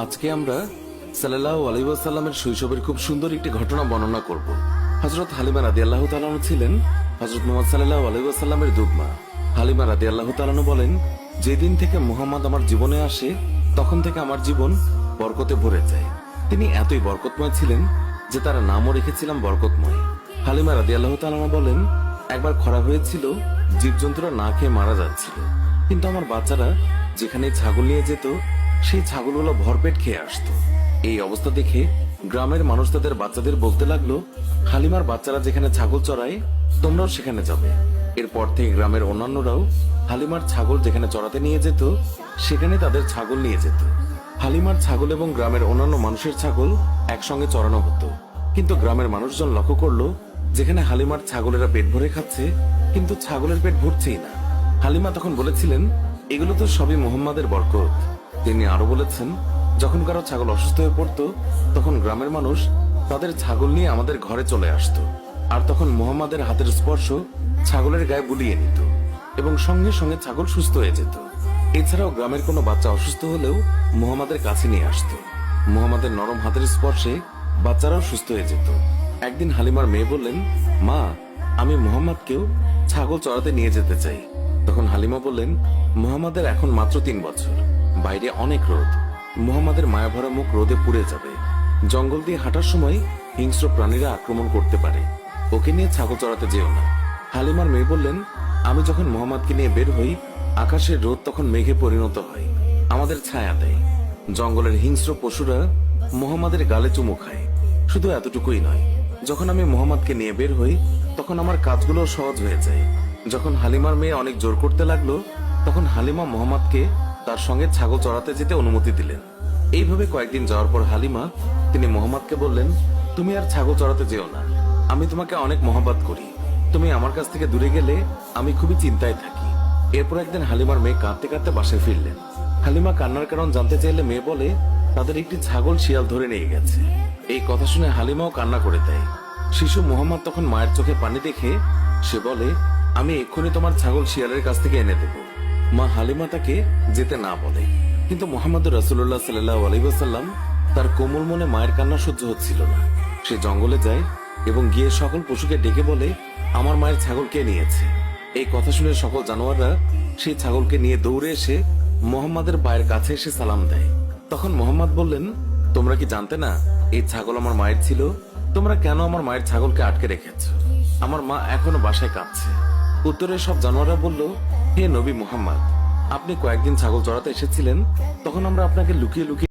আজকে আমরা সাল্লাল্লাহু আলাইহি ওয়াসাল্লামের শৈশবের খুব সুন্দর একটি ঘটনা বর্ণনা করব। হযরত হালিমা রাদিয়াল্লাহু তাআলা আনহা ছিলেন হযরত মুহাম্মদ সাল্লাল্লাহু আলাইহি ওয়াসাল্লামের দুধমা। হালিমা রাদিয়াল্লাহু তাআলা আনহা বলেন, যেদিন থেকে মুহাম্মদ আমার জীবনে আসে তখন থেকে আমার জীবন বরকতে ভরে যায়। তিনি এতই বরকতময় ছিলেন যে তার নামও রেখেছিলাম বরকতময়। হালিমা রাদিয়াল্লাহু তাআলা আনহা বলেন, একবার খরা হয়েছিল, জীবজন্তুরা না খেয়ে মারা যাচ্ছিল, কিন্তু আমার বাচ্চারা যেখানে ছাগল নিয়ে যেত সেই ছাগলগুলো ভরপেট খেয়ে আসতো। এই অবস্থা দেখে গ্রামের মানুষ তাদের বাচ্চাদের বলতে লাগলো, হালিমার বাচ্চারা যেখানে ছাগল চড়ায় তোমরাও সেখানে যাবে। এরপর থেকে গ্রামের অন্যান্যরাও হালিমার ছাগল যেখানে চড়াতে নিয়ে যেত সেখানে তাদের ছাগল নিয়ে যেত। হালিমার ছাগল এবং গ্রামের অন্যান্য মানুষের ছাগল একসঙ্গে চড়ানো হতো। কিন্তু গ্রামের মানুষজন লক্ষ্য করলো, যেখানে হালিমার ছাগলেরা পেট ভরে খাচ্ছে কিন্তু ছাগলের পেট ভরছেই না। হালিমা তখন বলেছিলেন, এগুলো তো সবই মুহাম্মাদের বরকত। তিনি আরো বলেছেন, যখন কারো ছাগল অসুস্থ হয়ে পড়তো তখন গ্রামের মানুষ তাদের ছাগল নিয়ে আমাদের ঘরে চলে আসতো, আর তখন মুহাম্মাদের হাতের স্পর্শ ছাগলের গায়ে বুলিয়ে নিত এবং সঙ্গে সঙ্গে ছাগল সুস্থ হয়ে যেত। এছাড়াও গ্রামের কোনো বাচ্চা অসুস্থ হলেও মুহাম্মাদের কাছে নিয়ে আসতো। মুহাম্মাদের নরম হাতের স্পর্শে বাচ্চারাও সুস্থ হয়ে যেত। একদিন হালিমার মেয়ে বললেন, মা, আমি মুহাম্মাদকেও ছাগল চড়াতে নিয়ে যেতে চাই। তখন হালিমা বললেন, মুহাম্মাদের এখন মাত্র 3 বছর, বাইরে অনেক রোদ, মুহাম্মাদের মায়াভরা মুখ রোদে পুড়ে যাবে। জঙ্গল দিয়ে হাঁটার সময় হিংস্র প্রাণীরা আক্রমণ করতে পারে, ওকে নিয়ে ছাগল চড়াতে যেও না। হালিমার মেয়ে বললেন, আমি যখন মুহাম্মাদকে নিয়ে বের হই আকাশের রোদ তখন মেঘে পরিণত হয়, আমাদের ছায়া দেয়। জঙ্গলের হিংস্র পশুরা মুহাম্মাদের গালে চুমু খায়। শুধু এতটুকুই নয়, যখন আমি মুহাম্মাদকে নিয়ে বের হই তখন আমার কাজগুলো সহজ হয়ে যায়। যখন হালিমার মেয়ে অনেক জোর করতে লাগলো তখন হালিমা মুহাম্মাদকে তার সঙ্গে ছাগল চড়াতে যেতে অনুমতি দিলেন। এইভাবে কয়েকদিন যাওয়ার পর হালিমা তিনি মুহাম্মাদকে বললেন, তুমি আর ছাগল চড়াতে যেও না, আমি তোমাকে অনেক মহব্বত করি, তুমি আমার কাছ থেকে দূরে গেলে আমি খুবই চিন্তায় থাকি। এরপর একদিন হালিমার মেয়ে কাঁদতে কাঁদতে বাসায় ফিরলেন। হালিমা কান্নার কারণ জানতে চাইলে মেয়ে বলে, তাদের একটি ছাগল শিয়াল ধরে নিয়ে গেছে। এই কথা শুনে হালিমাও কান্না করে দেয়। শিশু মুহাম্মদ তখন মায়ের চোখে পানি দেখে সে বলে, আমি এক্ষুনি তোমার ছাগল শিয়ালের কাছ থেকে এনে দেব। মা হালিমা তাকে যেতে না বলে, কিন্তু মুহাম্মদুর রাসূলুল্লাহ সাল্লাল্লাহু আলাইহি ওয়াসাল্লাম তার কোমল মনে মায়ের কান্না সহ্য হচ্ছিল না। সে জঙ্গলে যায় এবং গিয়ে সকল পশুকে ডেকে বলে, আমার মায়ের ছাগল কে নিয়েছে। এই কথা শুনে সকল জানোয়াররা সেই ছাগলকে নিয়ে দৌড়ে এসে মুহাম্মাদের পায়ের কাছে এসে সালাম দেয়। তখন মুহাম্মদ বললেন, তোমরা কি জানতে না এই ছাগল আমার মায়ের ছিল? তোমরা কেন আমার মায়ের ছাগলকে আটকে রেখেছ? আমার মা এখনো বাসায় কাঁদছে। উত্তরে সব জানোয়াররা বলল, হে নবী মুহাম্মদ, আপনি কয়েকদিন ছাগল চড়াতে এসেছিলেন, তখন আমরা আপনাকে লুকিয়ে লুকিয়ে